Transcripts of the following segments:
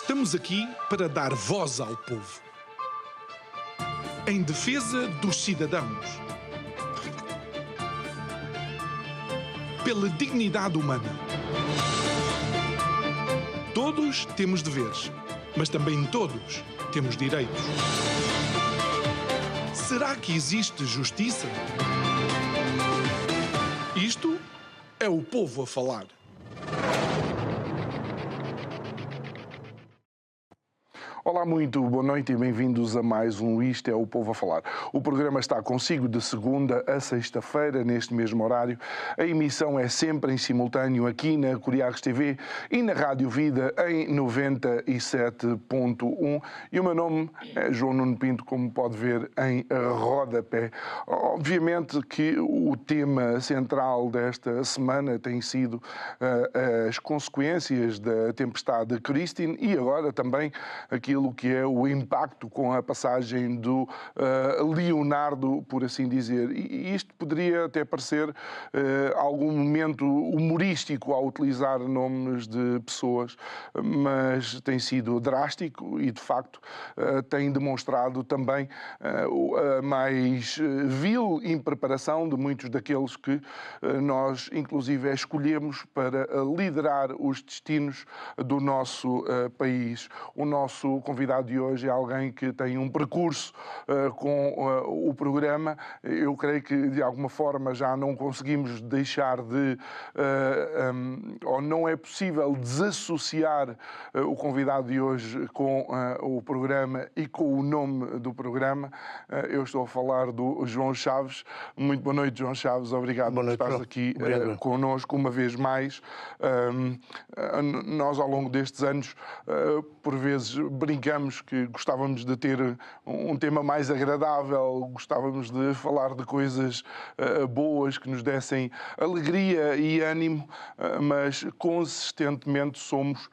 Estamos aqui para dar voz ao povo. Em defesa dos cidadãos. Pela dignidade humana. Todos temos deveres, mas também todos temos direitos. Será que existe justiça? Isto é o povo a falar. Olá, muito boa noite e bem-vindos a mais um Isto é o Povo a Falar. O programa está consigo de segunda a sexta-feira, neste mesmo horário. A emissão é sempre em simultâneo aqui na Coriagos TV e na Rádio Vida em 97.1. E o meu nome é João Nuno Pinto, como pode ver em rodapé. Obviamente que o tema central desta semana tem sido as consequências da tempestade Christine e agora também aquilo que é o impacto com a passagem do Leonardo, por assim dizer. E isto poderia até parecer algum momento humorístico ao utilizar nomes de pessoas, mas tem sido drástico e, de facto, tem demonstrado também a mais vil impreparação de muitos daqueles que nós, inclusive, escolhemos para liderar os destinos do nosso país. O nosso convidado de hoje é alguém que tem um percurso com o programa. Eu creio que, de alguma forma, já não conseguimos deixar de... ou não é possível desassociar o convidado de hoje com o programa e com o nome do programa. Eu estou a falar do João Chaves. Muito boa noite, João Chaves. Obrigado por estares aqui connosco uma vez mais. Nós, ao longo destes anos, por vezes brincamos que gostávamos de ter um tema mais agradável, gostávamos de falar de coisas boas que nos dessem alegria e ânimo, mas consistentemente somos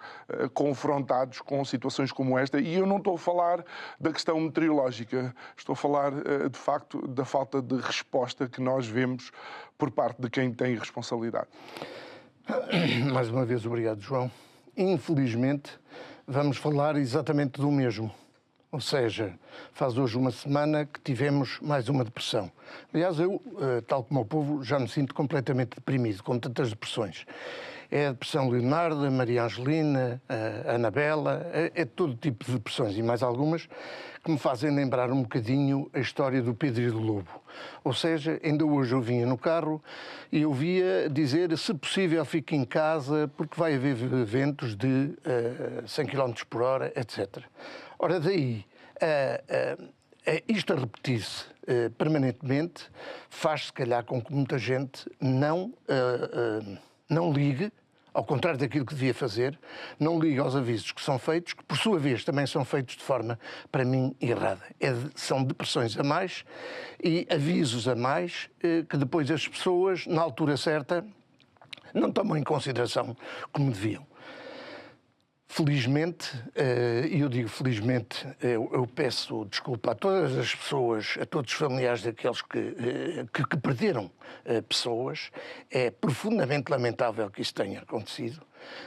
confrontados com situações como esta. E eu não estou a falar da questão meteorológica, estou a falar, de facto, da falta de resposta que nós vemos por parte de quem tem responsabilidade. Mais uma vez, obrigado, João. Infelizmente, vamos falar exatamente do mesmo. Ou seja, faz hoje uma semana que tivemos mais uma depressão. Aliás, eu, tal como o povo, já me sinto completamente deprimido, com tantas depressões. É a depressão Leonardo, a Maria Angelina, a Anabela, é todo tipo de depressões e mais algumas que me fazem lembrar um bocadinho a história do Pedro e do Lobo. Ou seja, ainda hoje eu vinha no carro e eu via dizer, se possível, fique em casa porque vai haver ventos de 100 km por hora, etc. Ora, daí, isto a repetir-se permanentemente faz, se calhar, com que muita gente não ligue, ao contrário daquilo que devia fazer, não liga aos avisos que são feitos, que por sua vez também são feitos de forma, para mim, errada. São depressões a mais e avisos a mais que depois as pessoas, na altura certa, não tomam em consideração como deviam. Felizmente, e eu digo felizmente, eu peço desculpa a todas as pessoas, a todos os familiares daqueles que perderam pessoas. É profundamente lamentável que isso tenha acontecido,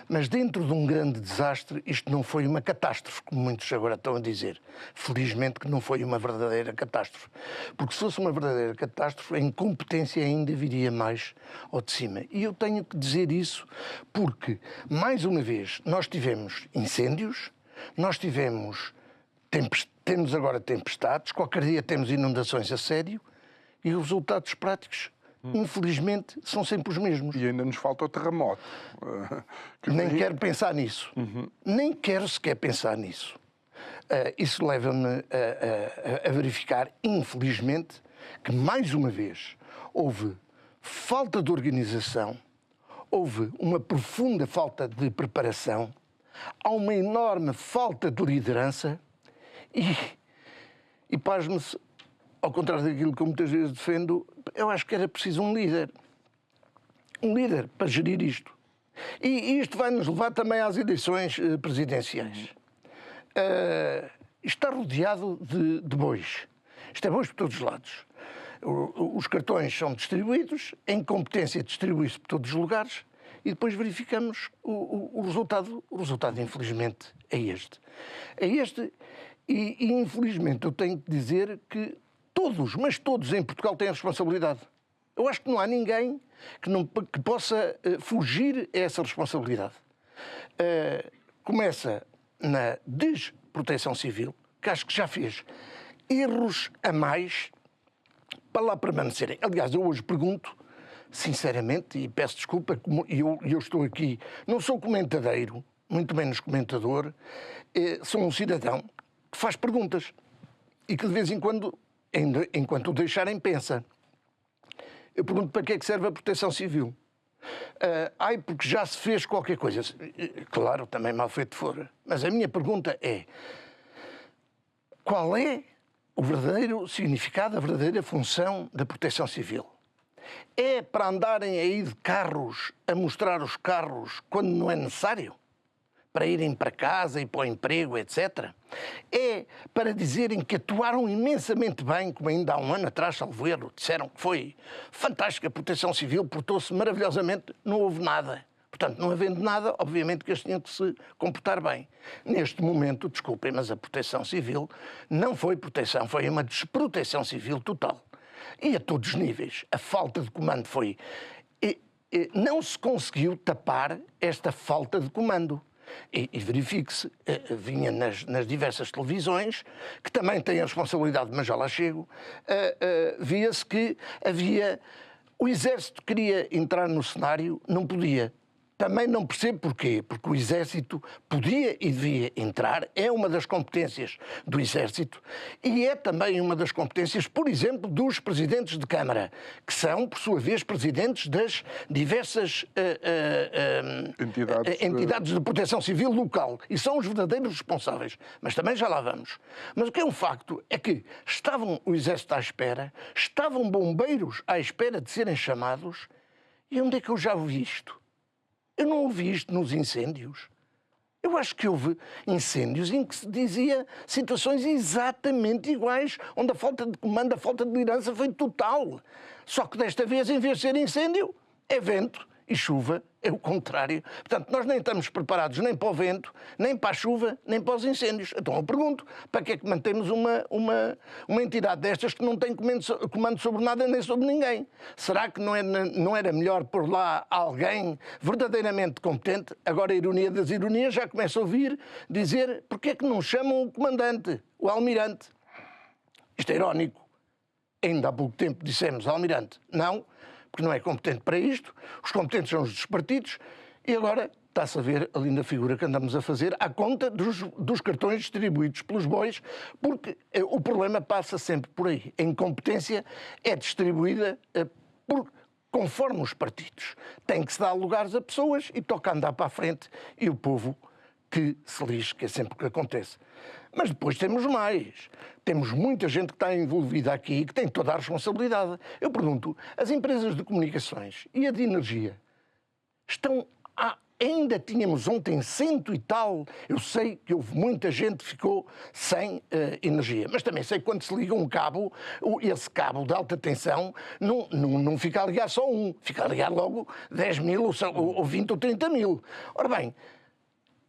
mas dentro de um grande desastre, isto não foi uma catástrofe, como muitos agora estão a dizer. Felizmente que não foi uma verdadeira catástrofe, porque se fosse uma verdadeira catástrofe, a incompetência ainda viria mais ao de cima. E eu tenho que dizer isso porque, mais uma vez, nós tivemos incêndios, nós temos agora tempestades, qualquer dia temos inundações a sério e os resultados práticos, infelizmente, são sempre os mesmos. E ainda nos falta o terremoto. Nem quero pensar nisso. Nem quero sequer pensar nisso. Isso leva-me a verificar, infelizmente, que mais uma vez houve falta de organização, houve uma profunda falta de preparação, há uma enorme falta de liderança e pasme-se, ao contrário daquilo que eu muitas vezes defendo, eu acho que era preciso um líder. Um líder para gerir isto. E isto vai nos levar também às eleições presidenciais. Está rodeado de bois. Isto é bois por todos os lados. Os cartões são distribuídos, a incompetência distribui-se por todos os lugares e depois verificamos o resultado. O resultado, infelizmente, é este. É este e infelizmente, eu tenho que dizer que todos, mas todos em Portugal têm a responsabilidade. Eu acho que não há ninguém que possa fugir a essa responsabilidade. Começa na desproteção civil, que acho que já fez erros a mais para lá permanecerem. Aliás, eu hoje pergunto, sinceramente, e peço desculpa, eu estou aqui, não sou comentadeiro, muito menos comentador, sou um cidadão que faz perguntas e que de vez em quando, enquanto o deixarem, pensa. Eu pergunto para que é que serve a proteção civil. Porque já se fez qualquer coisa. Claro, também mal feito for. Mas a minha pergunta é: qual é o verdadeiro significado, a verdadeira função da proteção civil? É para andarem aí de carros a mostrar os carros quando não é necessário? Para irem para casa e para o emprego, etc. É para dizerem que atuaram imensamente bem, como ainda há um ano atrás, salvo erro, disseram que foi fantástica a proteção civil, portou-se maravilhosamente, não houve nada. Portanto, não havendo nada, obviamente que eles tinham que se comportar bem. Neste momento, desculpem, mas a proteção civil não foi proteção, foi uma desproteção civil total. E a todos os níveis. A falta de comando foi... não se conseguiu tapar esta falta de comando. E verifique-se, vinha nas diversas televisões, que também têm a responsabilidade, mas já lá chego, via-se que havia... O Exército queria entrar no cenário, não podia. Também não percebo porquê, porque o Exército podia e devia entrar, é uma das competências do Exército e é também uma das competências, por exemplo, dos presidentes de Câmara, que são, por sua vez, presidentes das diversas entidades de proteção civil local e são os verdadeiros responsáveis. Mas também já lá vamos. Mas o que é um facto é que estavam o Exército à espera, estavam bombeiros à espera de serem chamados e onde é que eu já ouvi isto? Eu não ouvi isto nos incêndios. Eu acho que houve incêndios em que se dizia situações exatamente iguais, onde a falta de comando, a falta de liderança foi total. Só que desta vez, em vez de ser incêndio, é vento e chuva, é o contrário. Portanto, nós nem estamos preparados nem para o vento, nem para a chuva, nem para os incêndios. Então eu pergunto, para que é que mantemos uma entidade destas que não tem comando sobre nada nem sobre ninguém? Será que não era melhor pôr lá alguém verdadeiramente competente? Agora a ironia das ironias já começa a ouvir dizer porque é que não chamam o comandante, o almirante? Isto é irónico. Ainda há pouco tempo dissemos almirante, não, porque não é competente para isto, os competentes são os dos partidos, e agora está-se a ver a linda figura que andamos a fazer à conta dos cartões distribuídos pelos bois, porque o problema passa sempre por aí. A incompetência é distribuída conforme os partidos. Tem que se dar lugares a pessoas e toca andar para a frente e o povo que se lixe, que é sempre o que acontece. Mas depois temos mais. Temos muita gente que está envolvida aqui e que tem toda a responsabilidade. Eu pergunto, as empresas de comunicações e a de energia estão... ainda tínhamos ontem 100 e tal. Eu sei que houve muita gente que ficou sem energia. Mas também sei que quando se liga um cabo, esse cabo de alta tensão não fica a ligar só um. Fica a ligar logo 10 mil ou 20 ou 30 mil. Ora bem,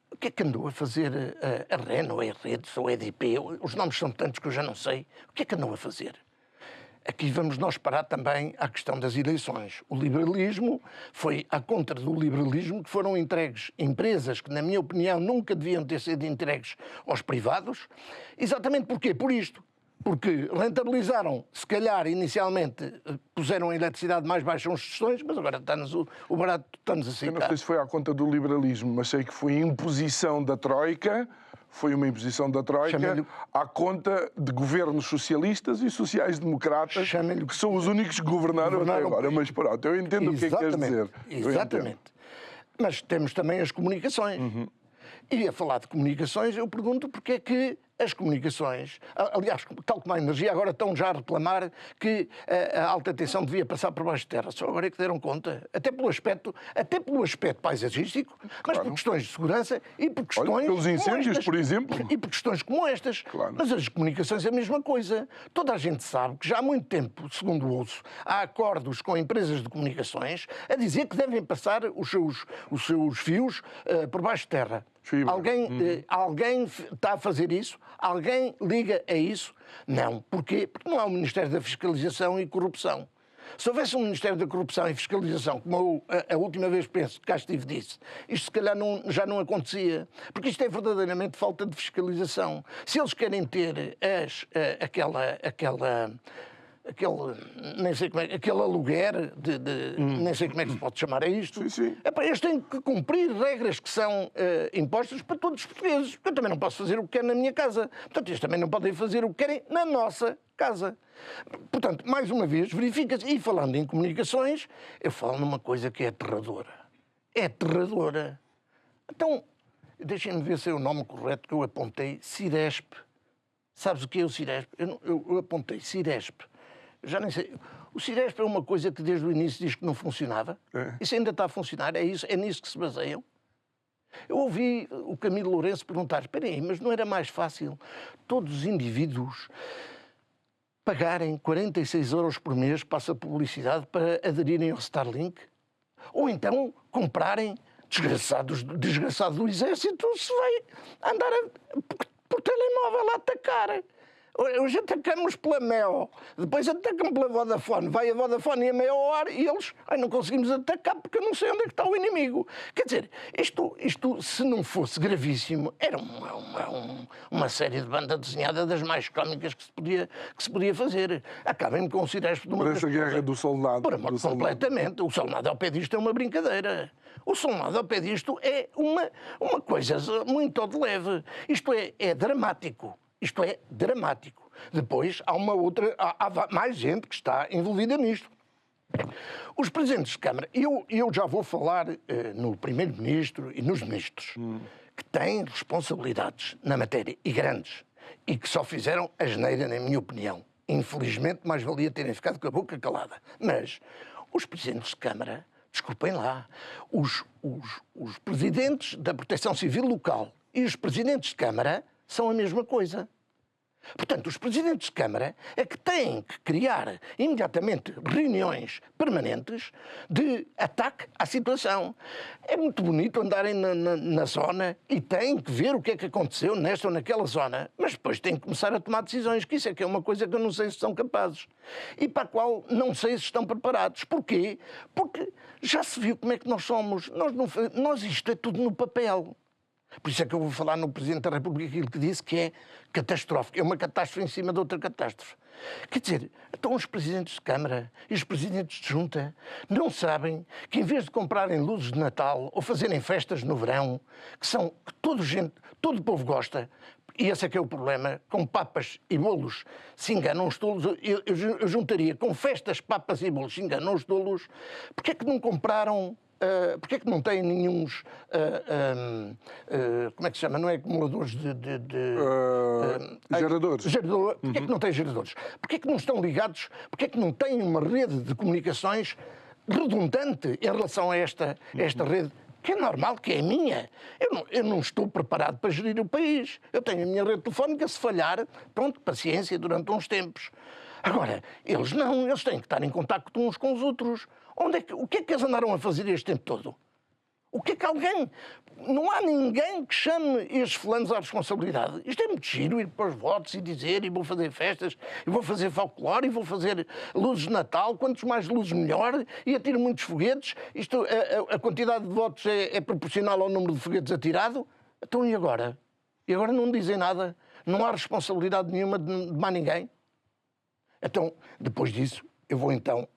o que é que andou a fazer a REN, ou a Redes, ou a EDP? Os nomes são tantos que eu já não sei. O que é que andou a fazer? Aqui vamos nós parar também à questão das eleições. O liberalismo foi à contra do liberalismo que foram entregues empresas que, na minha opinião, nunca deviam ter sido entregues aos privados. Exatamente porquê? Por isto. Porque rentabilizaram, se calhar, inicialmente, puseram a eletricidade mais baixa uns tostões, mas agora o barato está-nos a aceitar. Eu não sei se foi à conta do liberalismo, mas sei que foi imposição da Troika, foi uma imposição da Troika à conta de governos socialistas e sociais-democratas, que são os únicos que governaram até agora. Mas pronto, eu entendo o que é que queres dizer. Exatamente. Mas temos também as comunicações. E a falar de comunicações, eu pergunto porque é que as comunicações, aliás, tal como a energia, agora estão já a reclamar que a alta tensão devia passar por baixo de terra. Só agora é que deram conta, até pelo aspecto paisagístico, mas por questões de segurança e por questões... Olha, pelos incêndios, por exemplo. E por questões como estas. Claro. Mas as comunicações é a mesma coisa. Toda a gente sabe que já há muito tempo, segundo ouço, há acordos com empresas de comunicações a dizer que devem passar os seus fios por baixo de terra. Alguém está a fazer isso? Alguém liga a isso? Não. Porquê? Porque não há um Ministério da Fiscalização e Corrupção. Se houvesse um Ministério da Corrupção e Fiscalização, como a última vez penso que cá estive disse, isto se calhar já não acontecia. Porque isto é verdadeiramente falta de fiscalização. Se eles querem ter nem sei como é, aquele aluguer nem sei como é que se pode chamar a isto. Sim, sim. Eles têm que cumprir regras que são impostas para todos os portugueses. Porque eu também não posso fazer o que quero na minha casa. Portanto, eles também não podem fazer o que querem na nossa casa. Portanto, mais uma vez, verifica-se. E falando em comunicações, eu falo numa coisa que é aterradora. É aterradora. Então, deixem-me ver se é o nome correto que eu apontei. Ciresp. Sabes o que é o Ciresp? Eu apontei Ciresp. Já nem sei. O Ciresp é uma coisa que desde o início diz que não funcionava. Isso ainda está a funcionar? É nisso que se baseiam? Eu ouvi o Camilo Lourenço perguntar, espera aí, mas não era mais fácil todos os indivíduos pagarem 46 euros por mês para essa publicidade para aderirem ao Starlink? Ou então comprarem, desgraçado do exército, se vai andar por telemóvel a atacar. Hoje atacamos pela MEO, depois atacam pela Vodafone, vai a Vodafone e a MEO ao ar e eles não conseguimos atacar porque eu não sei onde é que está o inimigo. Quer dizer, isto se não fosse gravíssimo, era uma série de banda desenhada das mais cómicas que se podia fazer. Acabem-me com o Ciresp de uma... Parece a guerra do soldado. Completamente. O soldado ao pé disto é uma brincadeira. O soldado ao pé disto é uma coisa muito de leve. Isto é dramático. Isto é dramático. Depois há há mais gente que está envolvida nisto. Os presidentes de Câmara, eu já vou falar no Primeiro-Ministro e nos ministros, que têm responsabilidades na matéria, e grandes, e que só fizeram asneira, na minha opinião. Infelizmente, mais valia terem ficado com a boca calada. Mas os presidentes de Câmara, desculpem lá, os presidentes da Proteção Civil local e os presidentes de Câmara são a mesma coisa. Portanto, os presidentes de Câmara é que têm que criar imediatamente reuniões permanentes de ataque à situação. É muito bonito andarem na zona e têm que ver o que é que aconteceu nesta ou naquela zona, mas depois têm que começar a tomar decisões, que isso é que é uma coisa que eu não sei se são capazes e para a qual não sei se estão preparados. Porquê? Porque já se viu como é que nós somos. Nós isto é tudo no papel. Por isso é que eu vou falar no Presidente da República aquilo que disse que é catastrófico. É uma catástrofe em cima de outra catástrofe. Quer dizer, então os Presidentes de Câmara e os Presidentes de Junta não sabem que em vez de comprarem luzes de Natal ou fazerem festas no verão, que todo o povo gosta, e esse é que é o problema, com papas e bolos se enganam os tolos, eu juntaria com festas, papas e bolos se enganam os tolos, porque é que não compraram... Porquê é que não têm nenhuns, como é que se chama? Não é acumuladores geradores. Porquê é que não têm geradores? Porquê é que não estão ligados? Porquê é que não têm uma rede de comunicações redundante em relação a esta rede? Que é normal, que é minha. Eu não estou preparado para gerir o país. Eu tenho a minha rede telefónica, se falhar, pronto, paciência durante uns tempos. Agora, eles não, eles têm que estar em contacto uns com os outros. O que é que eles andaram a fazer este tempo todo? O que é que alguém... Não há ninguém que chame estes fulanos à responsabilidade. Isto é muito giro, ir para os votos e dizer, e vou fazer festas, e vou fazer folclore, e vou fazer luzes de Natal, quantos mais luzes melhor, e atiro muitos foguetes. A quantidade de votos é proporcional ao número de foguetes atirado. Então e agora? E agora não dizem nada? Não há responsabilidade nenhuma de mais ninguém? Então, depois disso, eu vou então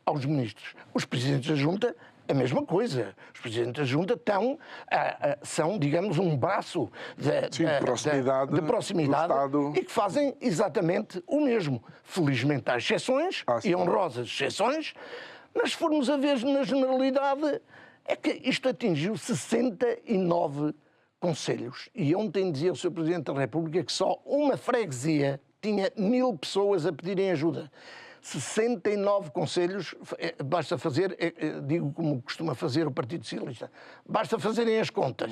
aos ministros. Os presidentes da Junta, a mesma coisa. Os presidentes da Junta são, digamos, um braço de proximidade e que fazem exatamente o mesmo. Felizmente há exceções, e honrosas exceções, mas se formos a ver na generalidade, é que isto atingiu 69 concelhos, e ontem dizia o Sr. Presidente da República que só uma freguesia tinha 1000 pessoas a pedirem ajuda. 69 concelhos, basta fazer, digo como costuma fazer o Partido Socialista, basta fazerem as contas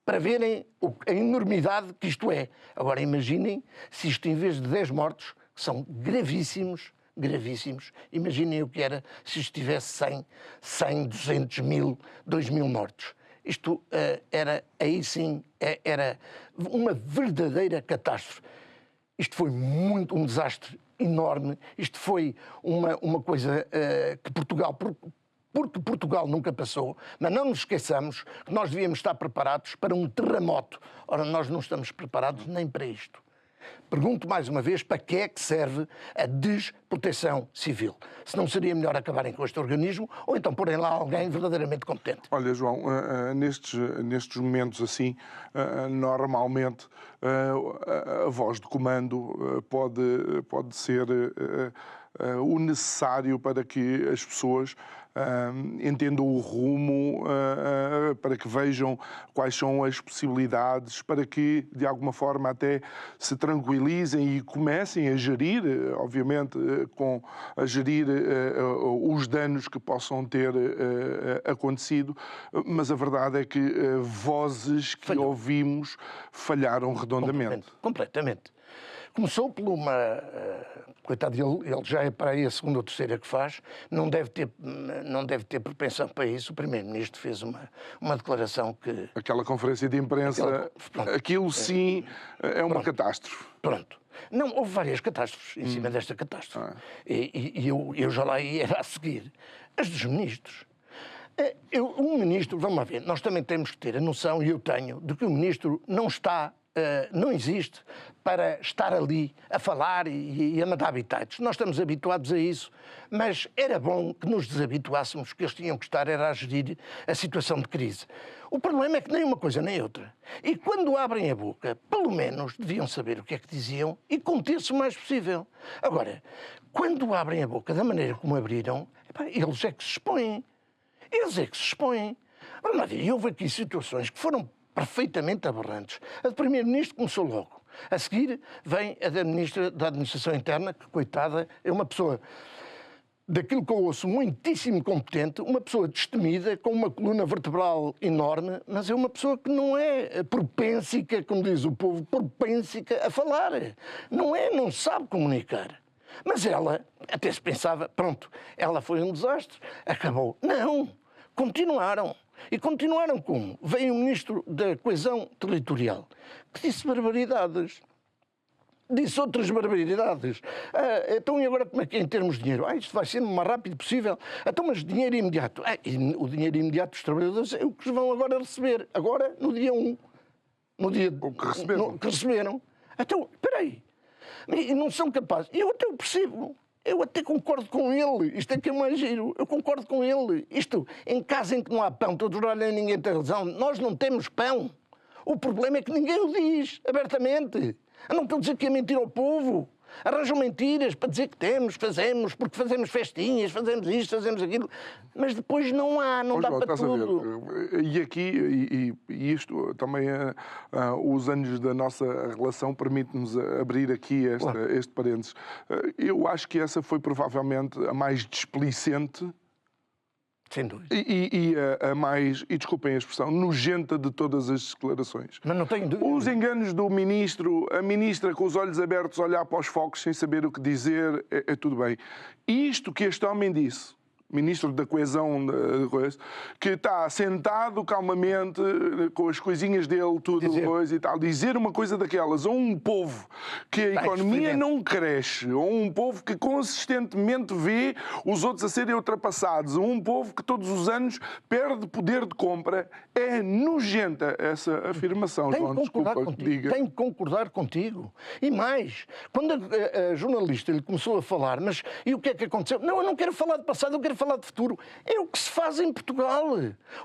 para verem a enormidade que isto é. Agora imaginem se isto, em vez de 10 mortos, que são gravíssimos, imaginem o que era se isto tivesse 100, 200 mil, 2.000 mortos. Isto era, aí sim, era uma verdadeira catástrofe. Isto foi um desastre enorme. Isto foi uma coisa que Portugal, porque Portugal nunca passou, mas não nos esqueçamos que nós devíamos estar preparados para um terremoto. Ora, nós não estamos preparados nem para isto. Pergunto mais uma vez, para que é que serve a desproteção civil? Se não seria melhor acabarem com este organismo ou então porem lá alguém verdadeiramente competente? Olha, João, nestes momentos assim, normalmente a voz de comando pode ser o necessário para que as pessoas entendam o rumo, para que vejam quais são as possibilidades, para que de alguma forma até se tranquilizem e comecem a gerir, obviamente, a gerir os danos que possam ter acontecido, mas a verdade é que vozes que ouvimos falharam redondamente. Completamente. Começou por uma... coitado, ele já é para aí a segunda ou terceira que faz, não deve ter propensão para isso. O Primeiro-Ministro fez uma declaração que... Aquela conferência de imprensa, aquilo sim é uma catástrofe. Pronto. Não, houve várias catástrofes em cima desta catástrofe. E eu já lá ia a seguir. As dos ministros. Um ministro, vamos lá ver, nós também temos que ter a noção, e eu tenho, de que o ministro não existe para estar ali a falar e a mandar habitados. Nós estamos habituados a isso, mas era bom que nos desabituássemos, que eles tinham que estar a gerir a situação de crise. O problema é que nem uma coisa nem outra. E quando abrem a boca, pelo menos deviam saber o que é que diziam e conter-se o mais possível. Agora, quando abrem a boca da maneira como abriram, eles é que se expõem. Eles é que se expõem. Vamos lá ver, houve aqui situações que foram perfeitamente aberrantes. A do Primeiro-Ministro começou logo. A seguir vem a da Ministra da Administração Interna, que, coitada, é uma pessoa, daquilo que eu ouço, muitíssimo competente, uma pessoa destemida, com uma coluna vertebral enorme, mas é uma pessoa que não é propensica, como diz o povo, propensica a falar. Não sabe comunicar. Mas ela até se pensava, pronto, ela foi um desastre, acabou. Não, continuaram. E continuaram como? Veio o Ministro da Coesão Territorial, que disse barbaridades. Disse outras barbaridades. Então, e agora como é que é em termos de dinheiro? Isto vai ser o mais rápido possível. Então, mas dinheiro imediato. E o dinheiro imediato dos trabalhadores é o que vão agora receber. Agora, no dia 1. No dia... O que receberam. Que receberam. Então, espera aí. E não são capazes. Eu até o percebo. Eu até concordo com ele. Isto é que é mais giro. Eu concordo com ele. Isto, em casa em que não há pão, todos olham e ninguém tem razão. Nós não temos pão. O problema é que ninguém o diz abertamente. Não estão a dizer que é mentira ao povo. Arranjam mentiras para dizer que fazemos, porque fazemos festinhas, fazemos isto, fazemos aquilo. Mas depois não há, não dá para tudo. E aqui, e isto também, os anos da nossa relação permite-nos abrir aqui este parênteses. Eu acho que essa foi provavelmente a mais displicente. Sem dúvida. E a mais, e desculpem a expressão, nojenta de todas as declarações. Mas não tenho dúvida. Os enganos do ministro, a ministra com os olhos abertos a olhar para os focos sem saber o que dizer, é tudo bem. Isto que este homem disse, ministro da Coesão, que está sentado calmamente com as coisinhas dele, tudo coisa e tal, dizer uma coisa daquelas a um povo que a economia não cresce, a um povo que consistentemente vê os outros a serem ultrapassados, a um povo que todos os anos perde poder de compra, é nojenta essa afirmação, João, desculpa que diga. Tenho que concordar contigo. E mais, quando a jornalista lhe começou a falar, mas e o que é que aconteceu? Não, eu não quero falar de passado, eu quero falar de futuro. É o que se faz em Portugal.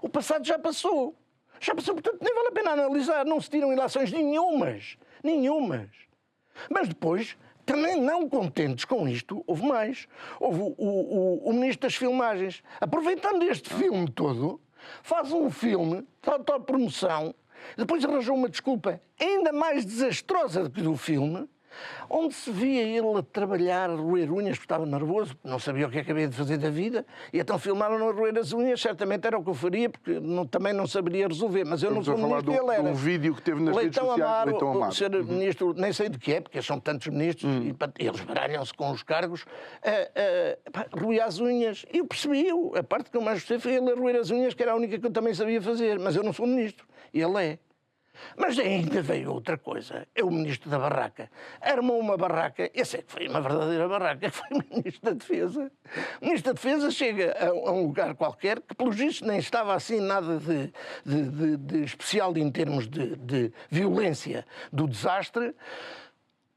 O passado já passou. Já passou, portanto, nem vale a pena analisar. Não se tiram ilações nenhumas. Mas depois, também não contentes com isto, houve mais. Houve o Ministro das Filmagens. Aproveitando este filme todo, faz um filme de autopromoção Depois arranjou uma desculpa ainda mais desastrosa do que do filme, onde se via ele a trabalhar, a roer unhas, porque estava nervoso, não sabia o que é que havia de fazer da vida, e então filmaram-no a roer as unhas, certamente era o que eu faria, porque também não saberia resolver, mas eu não sou ministro e ele era. Um vídeo que teve nas redes sociais, Leitão Amaro. Ser ministro, nem sei de que é, porque são tantos ministros, e eles baralham-se com os cargos, roer as unhas, e eu percebi, a parte que eu mais gostei foi ele a roer as unhas, que era a única que eu também sabia fazer, mas eu não sou ministro, e ele é. Mas ainda veio outra coisa. É o ministro da barraca. Armou uma barraca, esse é que foi uma verdadeira barraca, que foi o ministro da Defesa. O ministro da Defesa chega a um lugar qualquer, que pelos vistos nem estava assim nada de especial em termos de violência do desastre,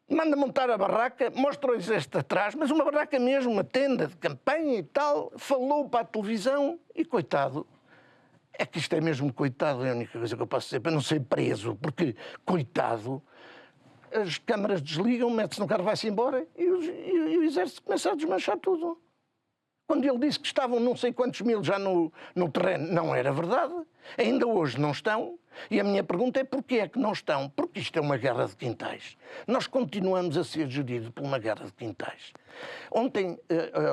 manda montar a barraca, mostra o exército atrás, mas uma barraca mesmo, uma tenda de campanha e tal, falou para a televisão e, coitado, é que isto é mesmo coitado, é a única coisa que eu posso dizer, para não ser preso, porque, coitado, as câmaras desligam, mete-se no carro, vai-se embora e o exército começa a desmanchar tudo. Quando ele disse que estavam não sei quantos mil já no terreno, não era verdade. Ainda hoje não estão. E a minha pergunta é porquê é que não estão? Porque isto é uma guerra de quintais. Nós continuamos a ser geridos por uma guerra de quintais. Ontem,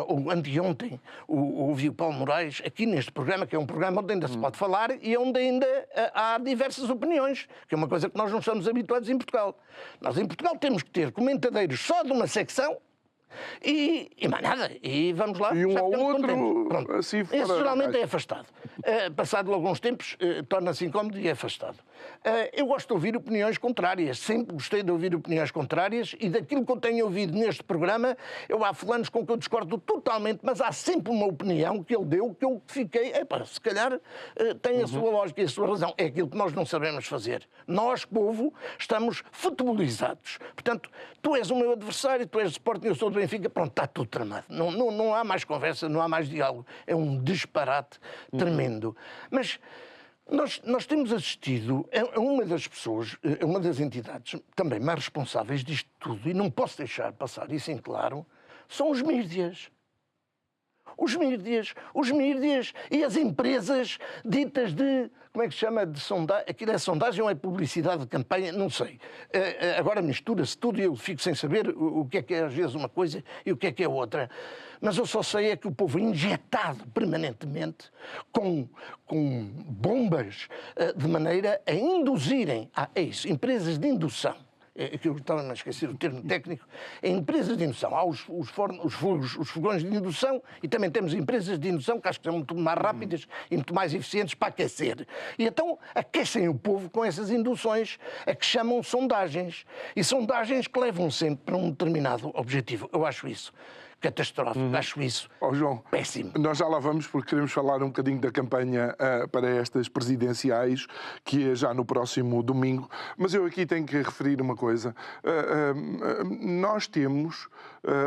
ou anteontem, ouvi o Paulo Moraes aqui neste programa, que é um programa onde ainda se pode falar e onde ainda há diversas opiniões, que é uma coisa que nós não estamos habituados em Portugal. Nós em Portugal temos que ter comentadeiros só de uma secção e mais nada, e vamos lá. E um ao outro, assim fora. Esse geralmente é afastado. Passado alguns tempos, torna-se incómodo e é afastado. Eu gosto de ouvir opiniões contrárias, sempre gostei de ouvir opiniões contrárias e daquilo que eu tenho ouvido neste programa, há fulanos com que eu discordo totalmente, mas há sempre uma opinião que ele deu que eu fiquei, se calhar tem a sua lógica e a sua razão. É aquilo que nós não sabemos fazer. Nós, povo, estamos futebolizados. Portanto, tu és o meu adversário, tu és do Sporting, eu sou do Benfica, pronto, está tudo tramado. Não há mais conversa, não há mais diálogo. É um disparate tremendo. Mas nós temos assistido a uma das pessoas, a uma das entidades também mais responsáveis disto tudo, e não posso deixar passar isso em claro, são os mídias. Os mídias e as empresas ditas de, como é que se chama, de sondagem, aquilo é sondagem ou é publicidade de campanha, não sei. Agora mistura-se tudo e eu fico sem saber o que é às vezes uma coisa e o que é outra. Mas eu só sei é que o povo é injetado permanentemente com bombas de maneira a induzirem, é isso, empresas de indução. Que eu estava a esquecer o termo técnico, é empresas de indução. Há os fogões de indução e também temos empresas de indução que acho que são muito mais rápidas e muito mais eficientes para aquecer. E então aquecem o povo com essas induções a que chamam sondagens. E sondagens que levam sempre para um determinado objetivo. Eu acho isso catastrófico, acho isso João, péssimo. Nós já lá vamos porque queremos falar um bocadinho da campanha para estas presidenciais, que é já no próximo domingo, mas eu aqui tenho que referir uma coisa. Nós temos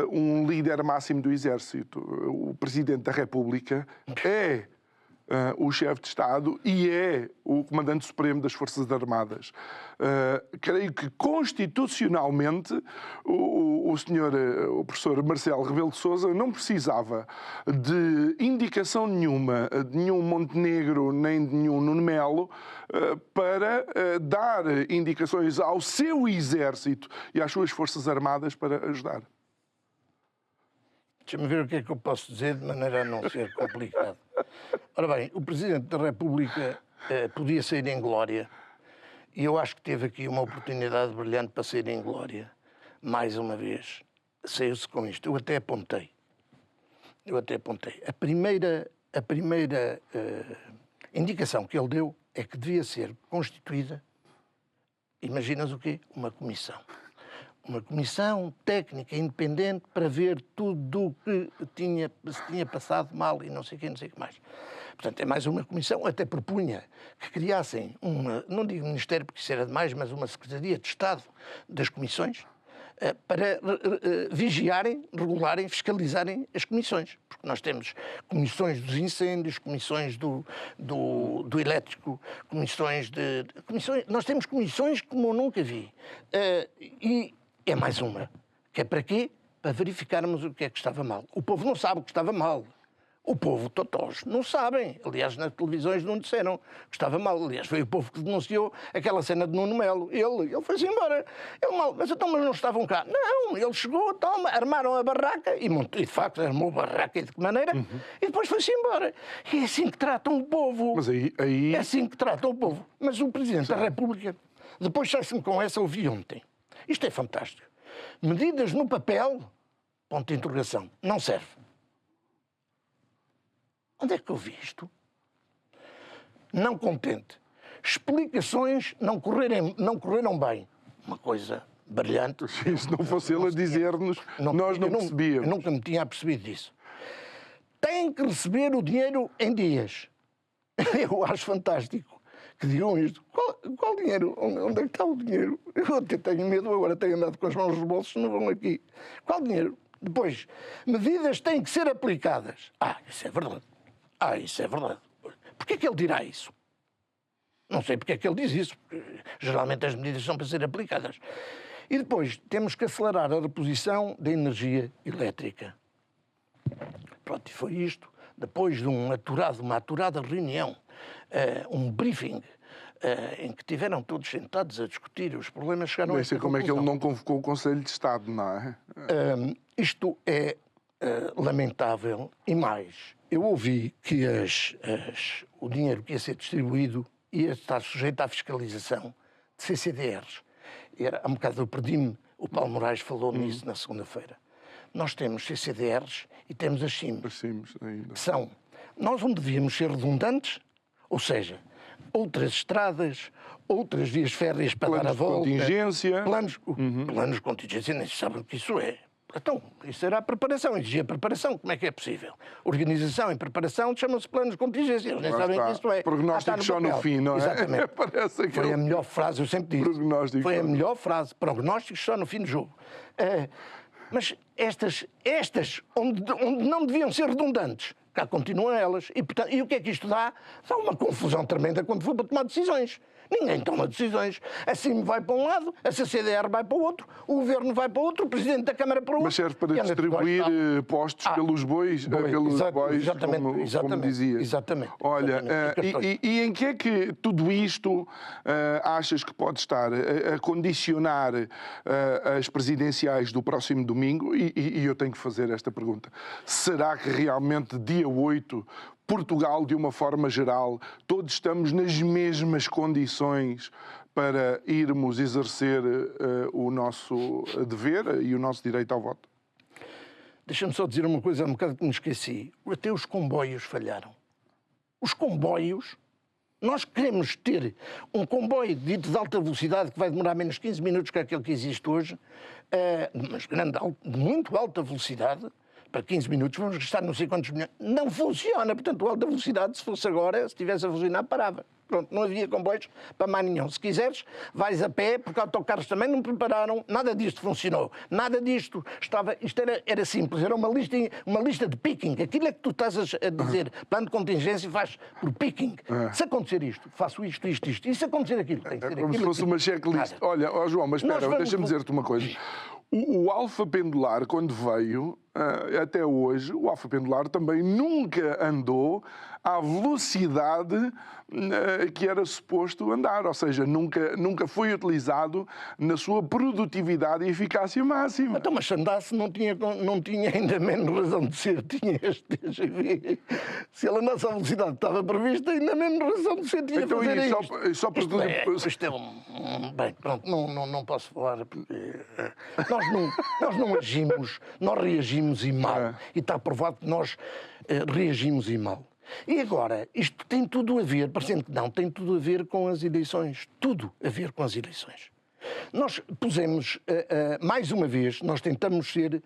um líder máximo do Exército, o Presidente da República é o chefe de Estado e é o Comandante Supremo das Forças Armadas. Creio que constitucionalmente o professor Marcelo Rebelo de Sousa não precisava de indicação nenhuma de nenhum Montenegro nem de nenhum Nuno Melo para dar indicações ao seu Exército e às suas Forças Armadas para ajudar. Deixa-me ver o que é que eu posso dizer de maneira a não ser complicado. Ora bem, o Presidente da República podia sair em glória e eu acho que teve aqui uma oportunidade brilhante para sair em glória. Mais uma vez, saiu-se com isto. Eu até apontei. A primeira indicação que ele deu é que devia ser constituída, imaginas o quê? Uma comissão. Uma comissão técnica independente para ver tudo o que se tinha passado mal e não sei o que mais. Portanto, é mais uma comissão. Até propunha que criassem não digo ministério porque isso era demais, mas uma Secretaria de Estado das comissões para vigiarem, regularem, fiscalizarem as comissões. Porque nós temos comissões dos incêndios, comissões do elétrico, nós temos comissões como eu nunca vi. E é mais uma. Que é para quê? Para verificarmos o que é que estava mal. O povo não sabe o que estava mal. O povo totós não sabem. Aliás, nas televisões não disseram que estava mal. Aliás, foi o povo que denunciou aquela cena de Nuno Melo. Ele foi-se embora. Mas não estavam cá. Não, ele chegou, armaram a barraca e de facto armou a barraca e de que maneira? E depois foi-se embora. E é assim que tratam o povo. Mas aí... É assim que tratam o povo. Mas o Presidente da República, depois sai-se-me com essa, ouvi ontem. Isto é fantástico. Medidas no papel, ponto de interrogação, não serve. Onde é que eu vi isto? Não contente. Explicações não correram bem. Uma coisa brilhante. Se não fosse ele a dizer-nos, nós não percebíamos. Eu nunca me tinha percebido disso. Tem que receber o dinheiro em dias. Eu acho fantástico que digam isto. Qual dinheiro? Onde é que está o dinheiro? Eu até tenho medo, agora tenho andado com as mãos nos bolsos, não vão aqui. Qual dinheiro? Depois, medidas têm que ser aplicadas. Isso é verdade. Isso é verdade. Porquê é que ele dirá isso? Não sei porque é que ele diz isso, porque geralmente as medidas são para ser aplicadas. E depois, temos que acelerar a reposição da energia elétrica. Pronto, e foi isto. Depois de uma aturada reunião, um briefing, em que tiveram todos sentados a discutir os problemas, chegaram a esta como é que ele conclusão. não convocou o Conselho de Estado, não é? Isto é lamentável. E mais, eu ouvi que o dinheiro que ia ser distribuído ia estar sujeito à fiscalização de CCDRs. Há um bocado eu perdi-me, o Paulo Moraes falou nisso na segunda-feira. Nós temos CCDRs e temos as CIMs. Nós não devíamos ser redundantes, ou seja, outras estradas, outras vias férreas para dar a volta. Contingência. Planos de contingência, nem se sabe o que isso é. Então, isso era a preparação, exigia preparação. Como é que é possível? Organização e preparação chamam-se planos de contingência. Eles nem sabem o que isso é. Prognósticos só no fim, não é? Exatamente. Parece que foi a melhor frase, eu sempre disse. Prognósticos. Foi a melhor frase. Prognósticos só no fim do jogo. Mas estas onde não deviam ser redundantes, cá continuam elas. E o que é que isto dá? Dá uma confusão tremenda quando for para tomar decisões. Ninguém toma decisões. A CIM vai para um lado, a CCDR vai para o outro, o Governo vai para o outro, o Presidente da Câmara para o outro. Mas serve para distribuir postos pelos bois, como dizias. Exatamente. Olha, e em que é que tudo isto achas que pode estar a condicionar as presidenciais do próximo domingo? E eu tenho que fazer esta pergunta. Será que realmente dia 8... Portugal, de uma forma geral, todos estamos nas mesmas condições para irmos exercer o nosso dever e o nosso direito ao voto? Deixa-me só dizer uma coisa, um bocado que me esqueci. Até os comboios falharam. Os comboios, nós queremos ter um comboio dito de alta velocidade que vai demorar menos 15 minutos que aquele que existe hoje, mas de muito alta velocidade. Para 15 minutos vamos gastar não sei quantos milhões. Não funciona. Portanto, a alta velocidade, se fosse agora, se estivesse a funcionar, parava. Pronto, não havia comboios para mais nenhum. Se quiseres, vais a pé, porque autocarros também não prepararam. Nada disto funcionou. Nada disto estava... Isto era simples. Era uma lista de picking. Aquilo é que tu estás a dizer. Plano de contingência faz por picking. Se acontecer isto, faço isto. E se acontecer aquilo, tem que ser aquilo. Como se fosse uma checklist. Olha, João, mas espera, deixa-me dizer-te uma coisa. O Alfa Pendular, quando veio, até hoje, o Alfa Pendular também nunca andou à velocidade que era suposto andar. Ou seja, nunca foi utilizado na sua produtividade e eficácia máxima. Então, mas se andasse não tinha ainda menos razão de ser. Tinha este TGV. Se ele andasse à velocidade que estava prevista, ainda menos razão de ser. Tinha então, fazer só para isto é bem, pronto, não posso falar porque nós não agimos, nós reagimos e mal. E está provado que nós reagimos e mal. E agora, isto tem tudo a ver, parecendo que não, tem tudo a ver com as eleições. Tudo a ver com as eleições. Nós pusemos, mais uma vez, nós tentamos ser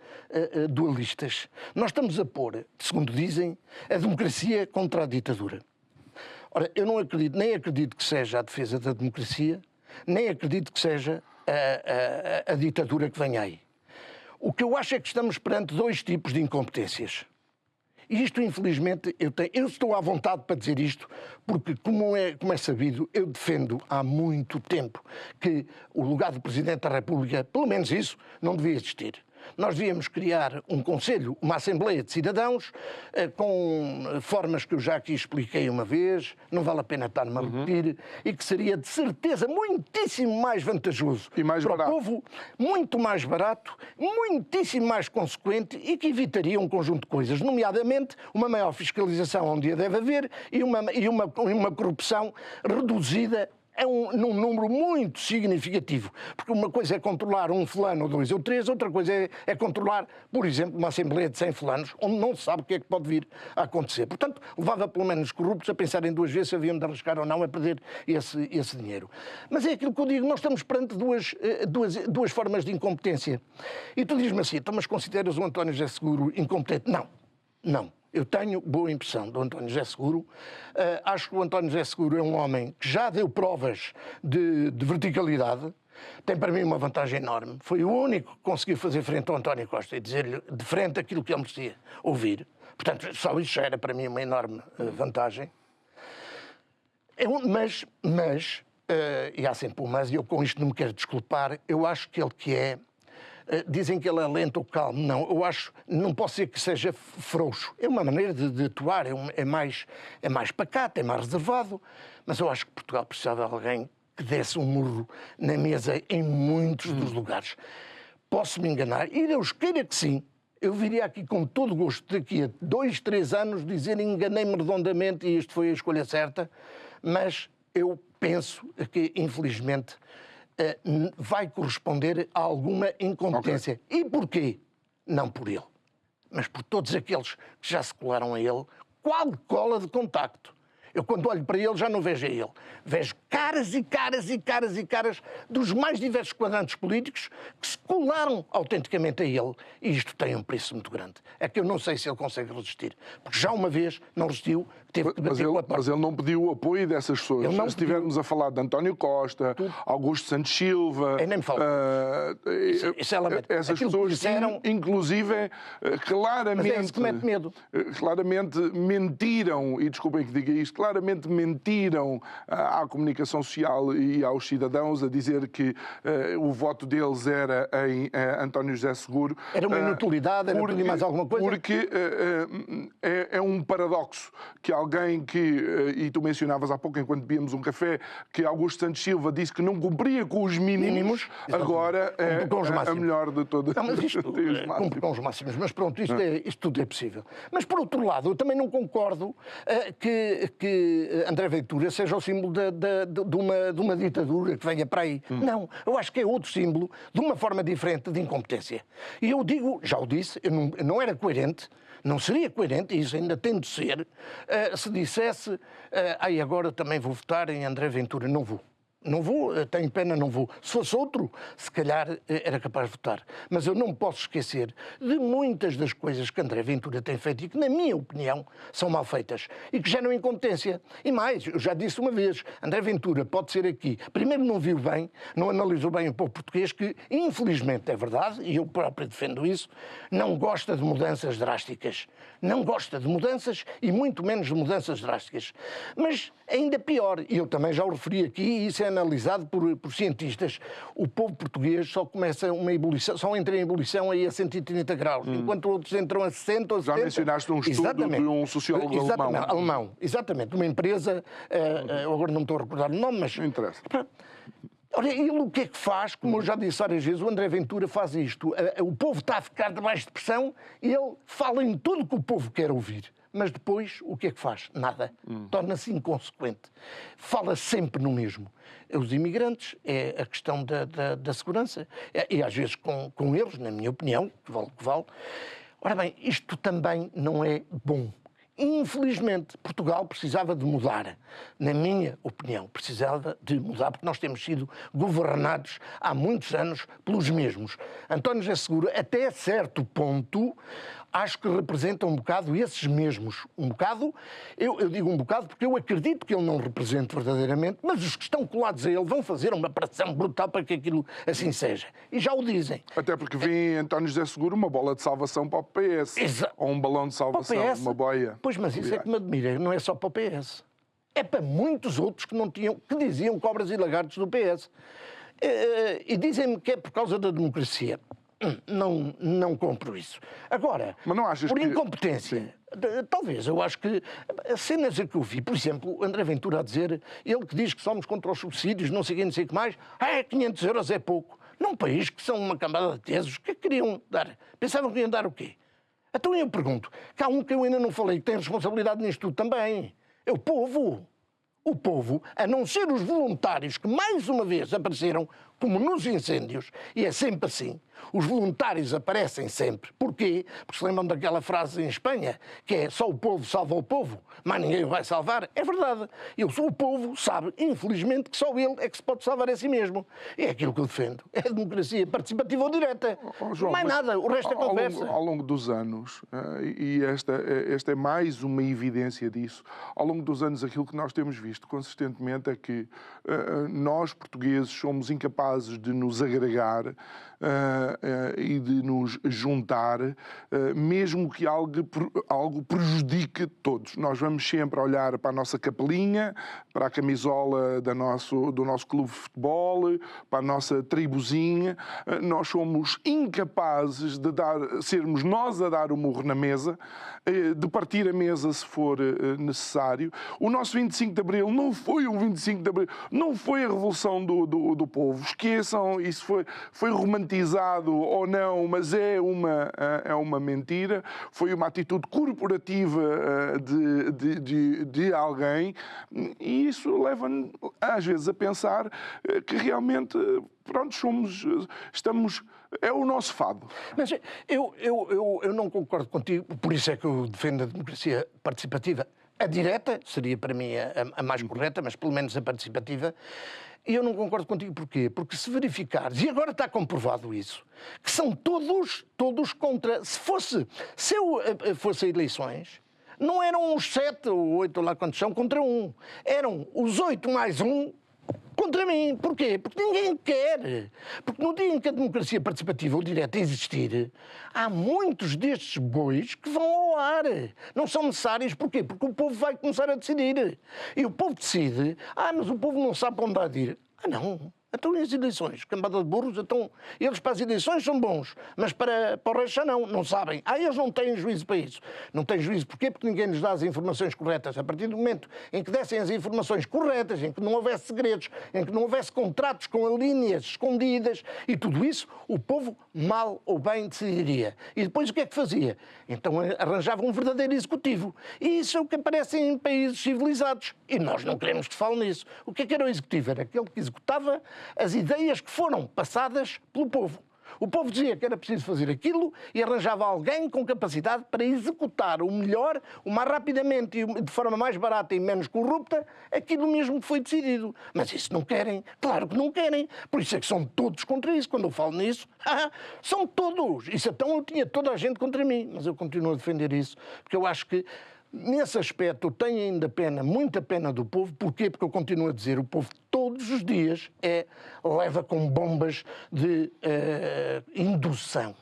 dualistas. Nós estamos a pôr, segundo dizem, a democracia contra a ditadura. Ora, eu não acredito, nem acredito que seja a defesa da democracia, nem acredito que seja a ditadura que vem aí. O que eu acho é que estamos perante dois tipos de incompetências. E isto, infelizmente, eu estou à vontade para dizer isto, porque, como é sabido, eu defendo há muito tempo que o lugar do Presidente da República, pelo menos isso, não devia existir. nós devíamos criar um conselho, uma Assembleia de Cidadãos, com formas que eu já aqui expliquei uma vez, não vale a pena estar-me a repetir, e que seria de certeza muitíssimo mais vantajoso E mais para barato. o povo, muito mais barato, muitíssimo mais consequente e que evitaria um conjunto de coisas, nomeadamente uma maior fiscalização onde a deve haver e uma corrupção reduzida num número muito significativo. Porque uma coisa é controlar um fulano, ou dois ou três, outra coisa é controlar, por exemplo, uma Assembleia de 100 fulanos, onde não se sabe o que é que pode vir a acontecer. Portanto, levava pelo menos os corruptos a pensarem duas vezes se haviam de arriscar ou não a perder esse dinheiro. Mas é aquilo que eu digo, nós estamos perante duas formas de incompetência. E tu dizes-me assim, então, mas consideras o António José Seguro incompetente? Não. Eu tenho boa impressão do António José Seguro. Acho que o António José Seguro é um homem que já deu provas de verticalidade. Tem para mim uma vantagem enorme. Foi o único que conseguiu fazer frente ao António Costa e dizer-lhe de frente aquilo que ele merecia ouvir. Portanto, só isso já era para mim uma enorme vantagem. E há sempre um mas, e eu com isto não me quero desculpar, eu acho que ele que é... Dizem que ele é lento ou calmo. Não, eu acho, não posso dizer que seja frouxo. É uma maneira de atuar, é mais pacato, é mais reservado. Mas eu acho que Portugal precisava de alguém que desse um murro na mesa em muitos dos lugares. Posso me enganar, e Deus queira que sim. Eu viria aqui com todo o gosto daqui a 2, 3 anos dizer enganei-me redondamente e isto foi a escolha certa. Mas eu penso que, infelizmente, vai corresponder a alguma incompetência. Okay. E porquê? Não por ele, mas por todos aqueles que já se colaram a ele, qual cola de contacto. Eu, quando olho para ele, já não vejo a ele. Vejo caras e caras e caras e caras dos mais diversos quadrantes políticos que se colaram autenticamente a ele. E isto tem um preço muito grande. É que eu não sei se ele consegue resistir. Porque já uma vez não resistiu, teve que bater com a porta. Mas ele não pediu o apoio dessas pessoas. Se estivermos a falar de António Costa, Augusto Santos Silva... nem me falo. Isso é lamento. Essas pessoas disseram, inclusive, claramente... Mas é isso que mete medo. Claramente mentiram, e desculpem que diga isto, claramente mentiram à comunicação social e aos cidadãos a dizer que o voto deles era em António José Seguro. Era uma inutilidade, era tudo e mais alguma coisa? Porque é um paradoxo que alguém que, e tu mencionavas há pouco enquanto bebíamos um café, que Augusto Santos Silva disse que não cumpria com os mínimos, agora é a melhor de todas. Não, mas isto cumpre com os máximos, mas pronto, isto tudo é possível. Mas por outro lado, eu também não concordo que André Ventura seja o símbolo de uma ditadura que venha para aí. Não, eu acho que é outro símbolo de uma forma diferente de incompetência. E eu digo, já o disse, eu não era coerente, não seria coerente, e isso ainda tem de ser, se dissesse, agora também vou votar em André Ventura. Não vou. Não vou, tenho pena, não vou. Se fosse outro, se calhar era capaz de votar. Mas eu não posso esquecer de muitas das coisas que André Ventura tem feito e que, na minha opinião, são mal feitas e que geram incompetência. E mais, eu já disse uma vez, André Ventura pode ser aqui. Primeiro, não viu bem, não analisou bem o povo português, que, infelizmente, é verdade, e eu próprio defendo isso, não gosta de mudanças drásticas. Não gosta de mudanças e muito menos de mudanças drásticas. Mas ainda pior, e eu também já o referi aqui, e isso é analisado por cientistas, o povo português só começa uma ebulição, só entra em ebulição aí a 130 graus, enquanto outros entram a 60 ou 70. Já mencionaste um estudo de um sociólogo alemão. Exatamente, uma empresa, agora não me estou a recordar o nome, mas... Não interessa. Ora, ele o que é que faz? Como eu já disse várias vezes, o André Ventura faz isto. O povo está a ficar debaixo de pressão e ele fala em tudo o que o povo quer ouvir. Mas depois, o que é que faz? Nada. Torna-se inconsequente. Fala sempre no mesmo. Os imigrantes, é a questão da segurança. E às vezes com eles, na minha opinião, que vale o que vale. Ora bem, isto também não é bom. Infelizmente, Portugal precisava de mudar. Na minha opinião, precisava de mudar, porque nós temos sido governados há muitos anos pelos mesmos. António José Seguro, até certo ponto, acho que representa um bocado esses mesmos. Um bocado, eu digo um bocado porque eu acredito que ele não represente verdadeiramente, mas os que estão colados a ele vão fazer uma pressão brutal para que aquilo assim seja. E já o dizem. Até porque vem em António José Seguro uma bola de salvação para o PS. Ou um balão de salvação, uma boia. Pois, mas isso é que me admira, não é só para o PS. É para muitos outros que diziam cobras e lagartos do PS. E dizem-me que é por causa da democracia. não compro isso. Agora, Mas não achas por que... incompetência, talvez, eu acho que as cenas que eu vi, por exemplo, o André Ventura a dizer, ele que diz que somos contra os subsídios, não sei o que mais, 500 euros é pouco. Num país que são uma cambada de tesos, o que queriam dar? Pensavam que iam dar o quê? Então eu pergunto, que há um que eu ainda não falei, que tem responsabilidade nisto tudo também, é o povo. O povo, a não ser os voluntários que mais uma vez apareceram, como nos incêndios, e é sempre assim, os voluntários aparecem sempre. Porquê? Porque se lembram daquela frase em Espanha, que é só o povo salva o povo, mas ninguém o vai salvar. É verdade. O povo sabe, infelizmente, que só ele é que se pode salvar a si mesmo. E é aquilo que eu defendo. É a democracia participativa ou direta. João, mais nada, o resto é conversa. Ao longo dos anos, e esta é mais uma evidência disso, ao longo dos anos aquilo que nós temos visto consistentemente é que nós, portugueses, somos incapazes de nos agregar e de nos juntar, mesmo que algo prejudique todos. Nós vamos sempre olhar para a nossa capelinha, para a camisola do nosso clube de futebol, para a nossa tribuzinha. Nós somos incapazes de sermos nós a dar o murro na mesa, de partir a mesa se for necessário. O nosso 25 de Abril não foi um 25 de Abril, não foi a revolução do povo. Esqueçam, isso foi romantizado ou não, mas é uma mentira. Foi uma atitude corporativa de alguém, e isso leva-nos às vezes a pensar que realmente, pronto, estamos... É o nosso fado. Mas eu não concordo contigo, por isso é que eu defendo a democracia participativa. A direta seria para mim a mais correta, mas pelo menos a participativa. E eu não concordo contigo porquê? Porque se verificares, e agora está comprovado isso, que são todos contra... Se eu fosse a eleições, não eram os 7 ou 8, lá quantos são, contra 1. Eram os 8 mais 1 contra mim. Porquê? Porque ninguém quer. Porque no dia em que a democracia participativa ou direta existir, há muitos destes bois que vão ao ar. Não são necessários. Porquê? Porque o povo vai começar a decidir. E o povo decide, mas o povo não sabe para onde há de ir. Não. Então, e as eleições? Cambada de burros, então, eles para as eleições são bons, mas para o resto já não sabem. Eles não têm juízo para isso. Não têm juízo porquê? Porque ninguém lhes dá as informações corretas. A partir do momento em que dessem as informações corretas, em que não houvesse segredos, em que não houvesse contratos com linhas escondidas e tudo isso, o povo mal ou bem decidiria. E depois o que é que fazia? Então arranjava um verdadeiro executivo. E isso é o que aparece em países civilizados. E nós não queremos que fale nisso. O que era o executivo? Era aquele que executava as ideias que foram passadas pelo povo. O povo dizia que era preciso fazer aquilo e arranjava alguém com capacidade para executar o melhor, o mais rapidamente e de forma mais barata e menos corrupta, aquilo mesmo que foi decidido. Mas isso não querem. Claro que não querem. Por isso é que são todos contra isso. Quando eu falo nisso, são todos. Isso então eu tinha toda a gente contra mim. Mas eu continuo a defender isso, porque eu acho que nesse aspecto eu tenho ainda muita pena do povo. Porquê? Porque eu continuo a dizer, o povo todos os dias leva com bombas de indução.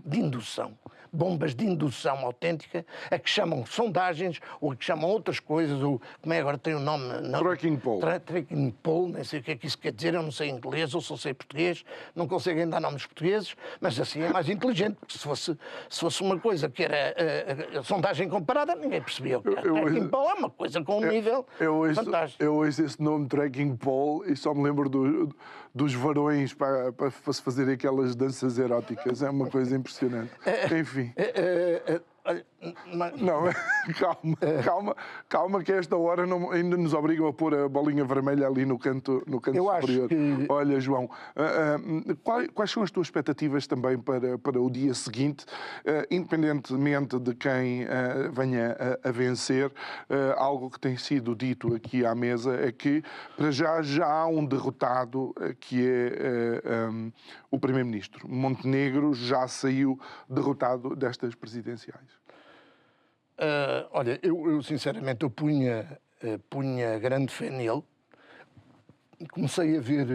De indução. Bombas de indução autêntica, a que chamam sondagens, ou a que chamam outras coisas, ou como é agora tem o nome... Tracking poll. Tracking poll, nem sei o que é que isso quer dizer, eu não sei inglês, ou só sei português, não conseguem dar nomes portugueses, mas assim é mais inteligente, porque se fosse uma coisa que era a sondagem comparada, ninguém percebia o que era. Tracking poll é uma coisa com um nível fantástico. Eu ouço esse nome, Tracking poll, e só me lembro dos varões para se fazer aquelas danças eróticas, é uma coisa impressionante. Enfim. Não, calma que a esta hora ainda nos obrigam a pôr a bolinha vermelha ali no canto superior. Olha, João, quais são as tuas expectativas também para o dia seguinte, independentemente de quem venha a vencer? Algo que tem sido dito aqui à mesa é que para já há um derrotado, que é o Primeiro-Ministro. Montenegro já saiu derrotado destas presidenciais. Olha, eu sinceramente punha grande fé nele. Comecei a ver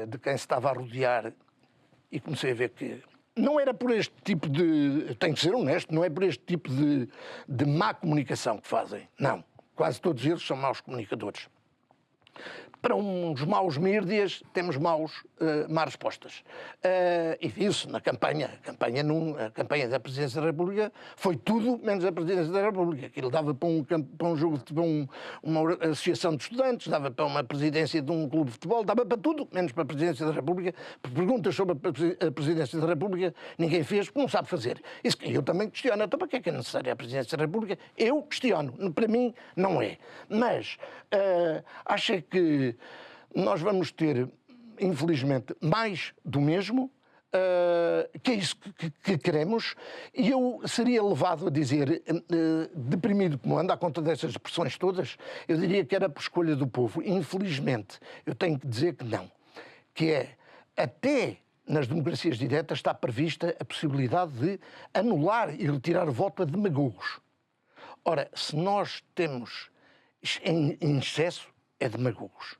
de quem se estava a rodear e comecei a ver que não era por este tipo de... Tenho que ser honesto, não é por este tipo de má comunicação que fazem. Não. Quase todos eles são maus comunicadores. para uns maus mírdías temos más respostas. E viu-se na campanha. A campanha da Presidência da República foi tudo menos a Presidência da República. Aquilo dava para um jogo de futebol, uma associação de estudantes, dava para uma presidência de um clube de futebol, dava para tudo, menos para a Presidência da República. Perguntas sobre a Presidência da República ninguém fez, porque não sabe fazer. Isso eu também questiono. Então, para que é necessária a Presidência da República? Eu questiono. Para mim, não é. Mas acho que nós vamos ter, infelizmente, mais do mesmo, que é isso que queremos, e eu seria levado a dizer, deprimido como ando, à conta dessas pressões todas, eu diria que era por escolha do povo. Infelizmente, eu tenho que dizer que não. Que é, até nas democracias diretas está prevista a possibilidade de anular e retirar voto a demagogos. Ora, se nós temos em excesso, é demagogos.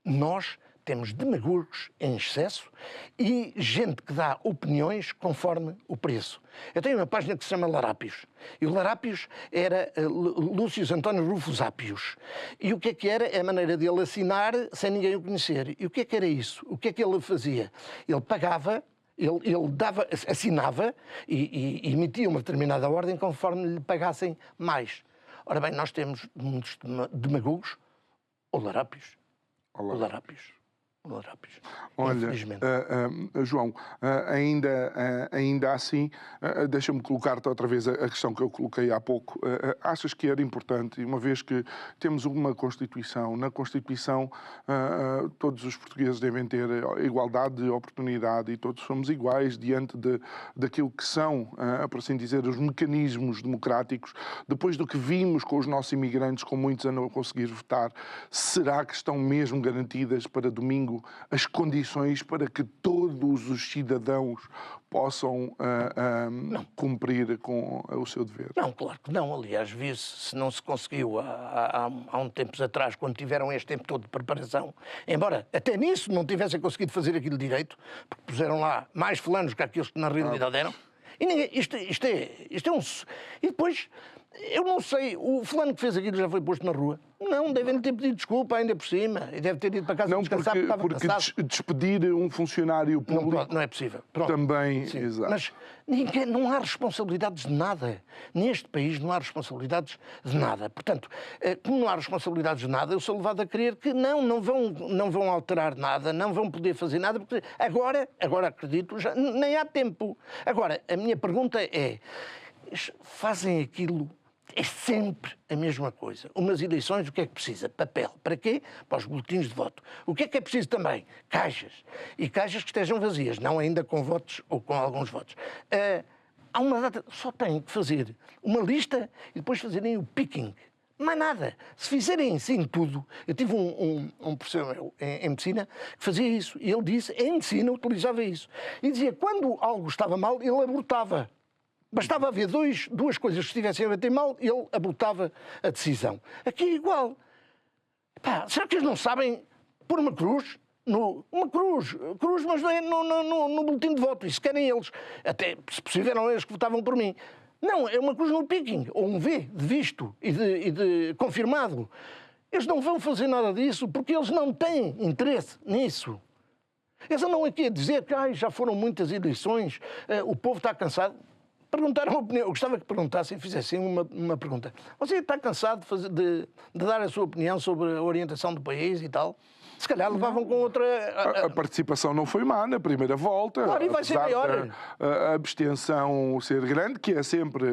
Nós temos demagogos em excesso e gente que dá opiniões conforme o preço. Eu tenho uma página que se chama Larápios. E o Larápios era Lúcio António Rufus Ápios. E o que era? É a maneira dele assinar sem ninguém o conhecer. E o que era isso? O que é que ele fazia? Ele pagava, ele dava, assinava e emitia uma determinada ordem conforme lhe pagassem mais. Ora bem, nós temos muitos demagogos ou larápios. Ou larápios. Olha, João, ainda assim, deixa-me colocar-te outra vez a questão que eu coloquei há pouco. Achas que era importante, uma vez que temos uma Constituição, na Constituição todos os portugueses devem ter igualdade de oportunidade e todos somos iguais diante daquilo que são, por assim dizer, os mecanismos democráticos. Depois do que vimos com os nossos imigrantes, com muitos a não conseguir votar, será que estão mesmo garantidas para domingo as condições para que todos os cidadãos possam cumprir com o seu dever? Não, claro que não. Aliás, viu-se, se não se conseguiu há uns tempos atrás, quando tiveram este tempo todo de preparação, embora até nisso não tivessem conseguido fazer aquilo direito, porque puseram lá mais fulanos que aqueles que na realidade eram. E ninguém, isto é um... E depois, eu não sei, o fulano que fez aquilo já foi posto na rua? Não, devem ter pedido desculpa ainda por cima. E deve ter ido para casa descansar porque estava cansado. Porque despedir um funcionário público... Não é possível. Pronto. Também, sim, exato. Mas não há responsabilidades de nada. Neste país não há responsabilidades de nada. Portanto, como não há responsabilidades de nada, eu sou levado a crer que não vão alterar nada, não vão poder fazer nada, porque agora acredito, já nem há tempo. Agora, a minha pergunta é, fazem aquilo... É sempre a mesma coisa. Umas eleições, o que é que precisa? Papel. Para quê? Para os boletins de voto. O que é preciso também? Caixas. E caixas que estejam vazias, não ainda com votos ou com alguns votos. Há uma data, só têm que fazer uma lista e depois fazerem o picking. Mais nada. Se fizerem assim tudo... Eu tive um professor meu em medicina que fazia isso. E ele disse, em medicina, utilizava isso. E dizia, quando algo estava mal, ele abortava. Bastava haver duas coisas que estivessem a bater mal, ele abortava a decisão. Aqui é igual. Pá, será que eles não sabem pôr uma cruz? Uma cruz, mas não é no boletim de voto. Isso querem eles. Até, se possível, eram eles que votavam por mim. Não, é uma cruz no picking, ou um V de visto e de confirmado. Eles não vão fazer nada disso porque eles não têm interesse nisso. Eles andam aqui a dizer que já foram muitas eleições, o povo está cansado. Perguntaram a opinião. Eu gostava que perguntassem, fizessem uma pergunta. Você está cansado de dar a sua opinião sobre a orientação do país e tal? Se calhar levavam com outra... A participação não foi má na primeira volta. Claro, e vai ser maior. A abstenção ser grande, que é sempre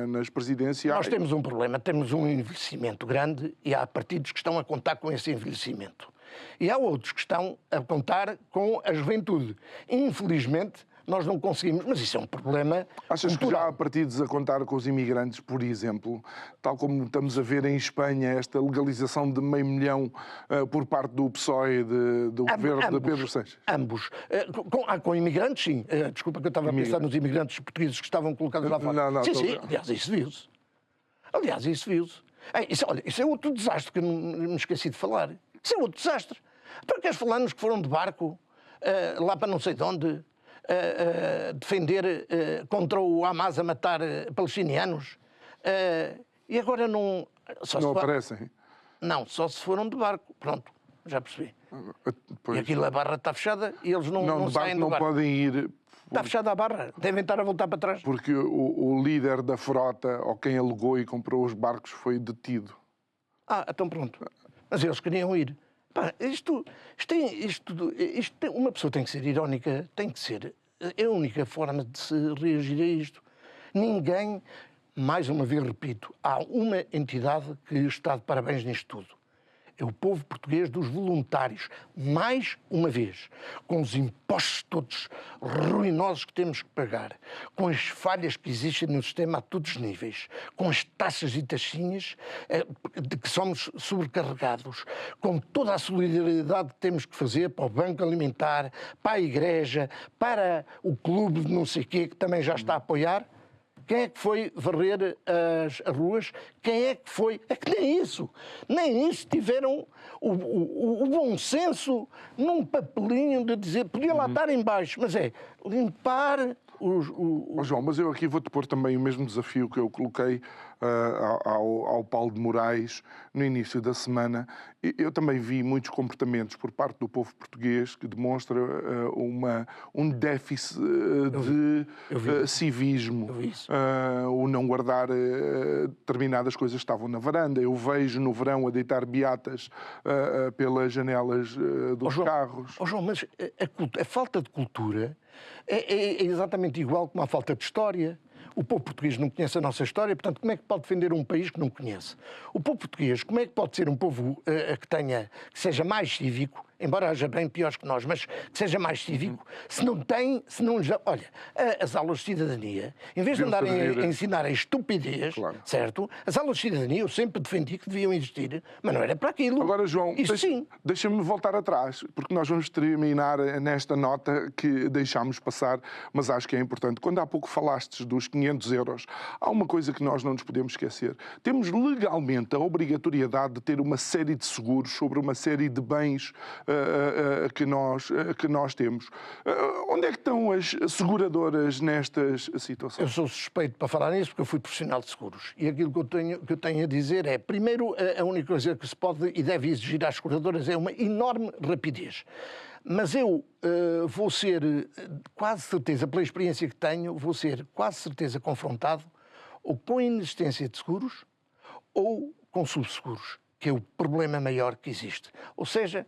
nas presidenciais. Nós temos um problema, temos um envelhecimento grande e há partidos que estão a contar com esse envelhecimento. E há outros que estão a contar com a juventude. Infelizmente, nós não conseguimos, mas isso é um problema. Achas que já há partidos a contar com os imigrantes, por exemplo, tal como estamos a ver em Espanha, esta legalização de 500 mil por parte do PSOE, do governo de Pedro Sánchez? Ambos. Com imigrantes, sim. Desculpa que eu estava a pensar nos imigrantes portugueses que estavam colocados lá fora. Não, sim. Aliás, isso viu-se. Olha, isso é outro desastre que eu me esqueci de falar. Isso é outro desastre. Então, queres falar-nos que foram de barco lá para não sei de onde... defender contra o Hamas a matar palestinianos e agora não... Não aparecem? Não, só se foram de barco, pronto. já percebi. Pois. E aquilo, a barra está fechada e eles não de saem barco do não barco. podem ir. Está fechada a barra, devem estar a voltar para trás. Porque o líder da frota, ou quem alugou e comprou os barcos, foi detido. Então pronto. Mas eles queriam ir. Pá, uma pessoa tem que ser irónica, tem que ser. É a única forma de se reagir a isto. Ninguém, mais uma vez repito, há uma entidade que está de parabéns nisto tudo. É o povo português dos voluntários. Mais uma vez, com os impostos todos ruinosos que temos que pagar, com as falhas que existem no sistema a todos os níveis, com as taxas e taxinhas de que somos sobrecarregados, com toda a solidariedade que temos que fazer para o Banco Alimentar, para a Igreja, para o clube de não sei quê, que também já está a apoiar. Quem é que foi varrer as ruas? Quem é que foi? É que nem isso tiveram o bom senso num papelinho de dizer, podia lá estar em baixo, mas é limpar João, mas eu aqui vou-te pôr também o mesmo desafio que eu coloquei ao Paulo de Moraes no início da semana. Eu também vi muitos comportamentos por parte do povo português que demonstra um déficit de civismo. O não guardar determinadas coisas que estavam na varanda. Eu vejo no verão a deitar beatas pelas janelas dos carros. João, mas a falta de cultura é exatamente igual como a falta de história. O povo português não conhece a nossa história, portanto, como é que pode defender um país que não conhece? O povo português, como é que pode ser um povo que seja mais cívico, embora haja bem piores que nós, mas que seja mais cívico, se não olha, as aulas de cidadania, em vez de andarem a ensinar a estupidez, claro, certo? As aulas de cidadania eu sempre defendi que deviam existir, mas não era para aquilo. Agora, João, deixa-me voltar atrás, porque nós vamos terminar nesta nota que deixámos passar, mas acho que é importante. Quando há pouco falastes dos 500 euros, há uma coisa que nós não nos podemos esquecer. Temos legalmente a obrigatoriedade de ter uma série de seguros sobre uma série de bens que nós temos. Onde é que estão as seguradoras nestas situações? Eu sou suspeito para falar nisso porque eu fui profissional de seguros. E aquilo que eu tenho a dizer é, primeiro, a única coisa que se pode e deve exigir às seguradoras é uma enorme rapidez. Mas eu vou ser, quase certeza, pela experiência que tenho, vou ser quase certeza confrontado ou com a inexistência de seguros ou com subseguros, que é o problema maior que existe. Ou seja,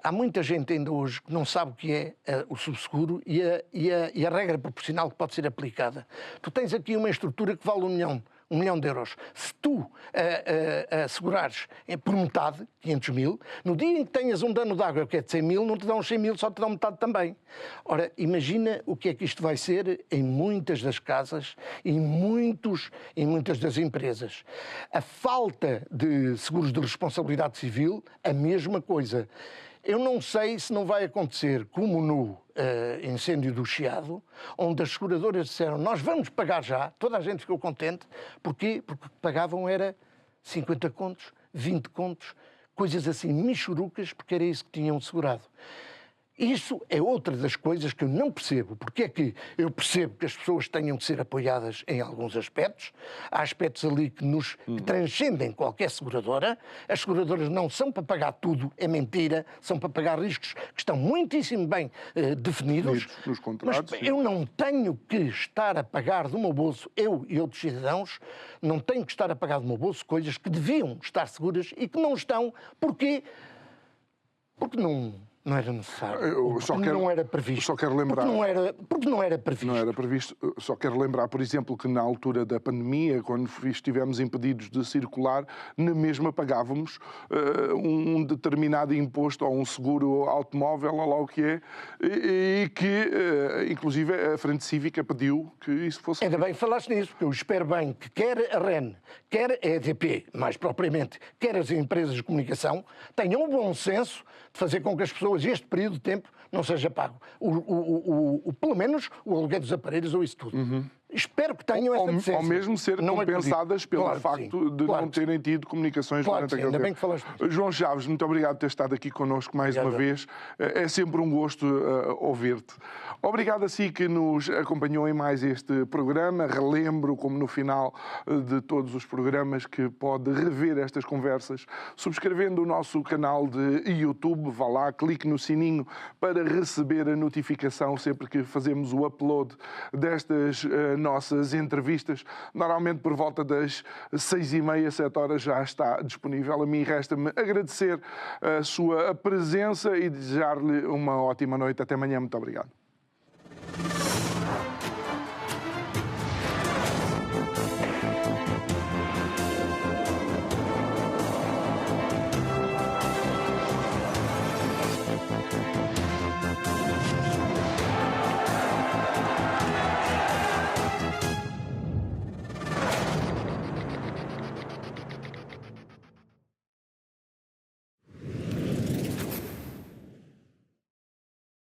há muita gente ainda hoje que não sabe o que é o subseguro e a regra proporcional que pode ser aplicada. Tu tens aqui uma estrutura que vale 1 milhão de euros. Se tu assegurares por metade, 500 mil, no dia em que tenhas um dano de água que é de 100 mil, não te dão os 100 mil, só te dão metade também. Ora, imagina o que é que isto vai ser em muitas das casas e em muitas das empresas. A falta de seguros de responsabilidade civil, a mesma coisa. Eu não sei se não vai acontecer como no incêndio do Chiado, onde as seguradoras disseram nós vamos pagar já, toda a gente ficou contente. Porquê? Porque pagavam era 50 contos, 20 contos, coisas assim michurucas, porque era isso que tinham segurado. Isso é outra das coisas que eu não percebo. Porque é que eu percebo que as pessoas tenham que ser apoiadas em alguns aspectos. Há aspectos ali que transcendem qualquer seguradora. As seguradoras não são para pagar tudo, é mentira. São para pagar riscos que estão muitíssimo bem definidos. Nos contratos, mas eu não tenho que estar a pagar do meu bolso, eu e outros cidadãos, não tenho que estar a pagar do meu bolso coisas que deviam estar seguras e que não estão. Porquê? Porque não era necessário. Não era previsto. Só quero lembrar. Porque não era previsto. Não era previsto. Só quero lembrar, por exemplo, que na altura da pandemia, quando estivemos impedidos de circular, na mesma pagávamos um determinado imposto ou um seguro automóvel, ou lá o que é, e que, inclusive, a Frente Cívica pediu que isso fosse. Ainda bem que falaste nisso, porque eu espero bem que quer a REN, quer a EDP, mais propriamente, quer as empresas de comunicação, tenham o bom senso de fazer com que as pessoas este período de tempo não seja pago. Pelo menos o aluguer dos aparelhos ou isso tudo. Espero que tenham essa decência. Ou mesmo ser Não compensadas acredito. pelo Claro que facto sim. de Claro não que sim. terem tido comunicações Claro durante que sim, aquele ainda bem tempo. que falaste disso. João Chaves, muito obrigado por ter estado aqui connosco mais uma Obrigado. vez. É sempre um gosto ouvir-te. Obrigado a si que nos acompanhou em mais este programa. Relembro, como no final de todos os programas, que pode rever estas conversas subscrevendo o nosso canal de YouTube. Vá lá, clique no sininho para receber a notificação sempre que fazemos o upload destas nossas entrevistas. Normalmente por volta das 6h30, 7 horas já está disponível. A mim resta-me agradecer a sua presença e desejar-lhe uma ótima noite. Até amanhã. Muito obrigado.